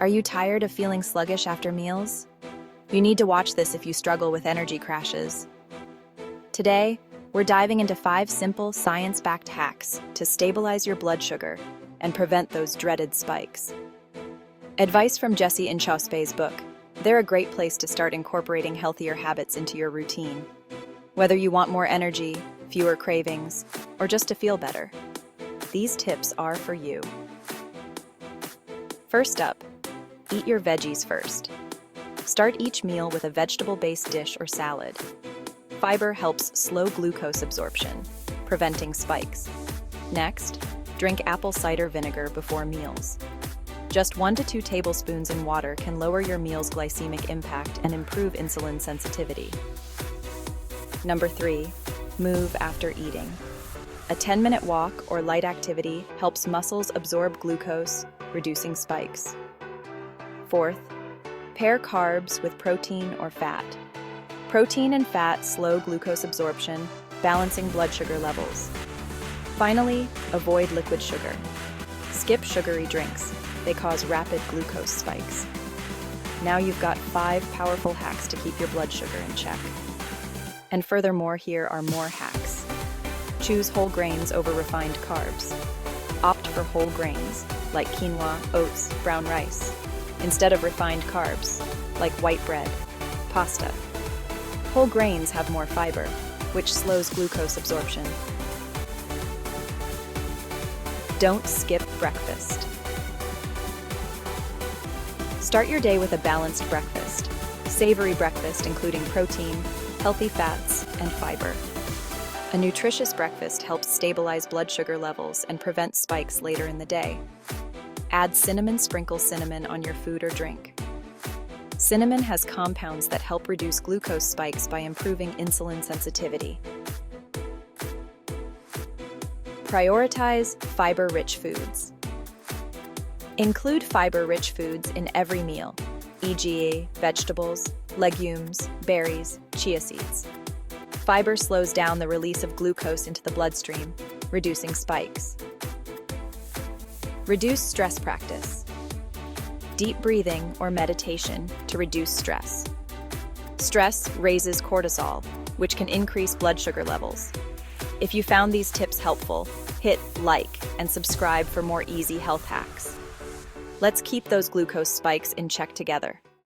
Are you tired of feeling sluggish after meals? You need to watch this if you struggle with energy crashes. Today, we're diving into 5 simple, science-backed hacks to stabilize your blood sugar and prevent those dreaded spikes. Advice from Jessie Inchauspé's book. They're a great place to start incorporating healthier habits into your routine. Whether you want more energy, fewer cravings, or just to feel better, these tips are for you. First up, eat your veggies first. Start each meal with a vegetable-based dish or salad. Fiber helps slow glucose absorption, preventing spikes. Next, drink apple cider vinegar before meals. Just 1 to 2 tablespoons in water can lower your meal's glycemic impact and improve insulin sensitivity. Number 3, move after eating. A 10-minute walk or light activity helps muscles absorb glucose, reducing spikes. Fourth, pair carbs with protein or fat. Protein and fat slow glucose absorption, balancing blood sugar levels. Finally, avoid liquid sugar. Skip sugary drinks. They cause rapid glucose spikes. Now you've got 5 powerful hacks to keep your blood sugar in check. And furthermore, here are more hacks. Choose whole grains over refined carbs. Opt for whole grains, like quinoa, oats, brown rice, instead of refined carbs, like white bread, pasta. Whole grains have more fiber, which slows glucose absorption. Don't skip breakfast. Start your day with a balanced breakfast. Savory breakfast including protein, healthy fats, and fiber. A nutritious breakfast helps stabilize blood sugar levels and prevent spikes later in the day. Add sprinkle cinnamon on your food or drink. Cinnamon has compounds that help reduce glucose spikes by improving insulin sensitivity. Prioritize fiber-rich foods. Include fiber-rich foods in every meal, e.g., vegetables, legumes, berries, chia seeds. Fiber slows down the release of glucose into the bloodstream, reducing spikes. Reduce stress practice. Deep breathing or meditation to reduce stress. Stress raises cortisol, which can increase blood sugar levels. If you found these tips helpful, hit like and subscribe for more easy health hacks. Let's keep those glucose spikes in check together.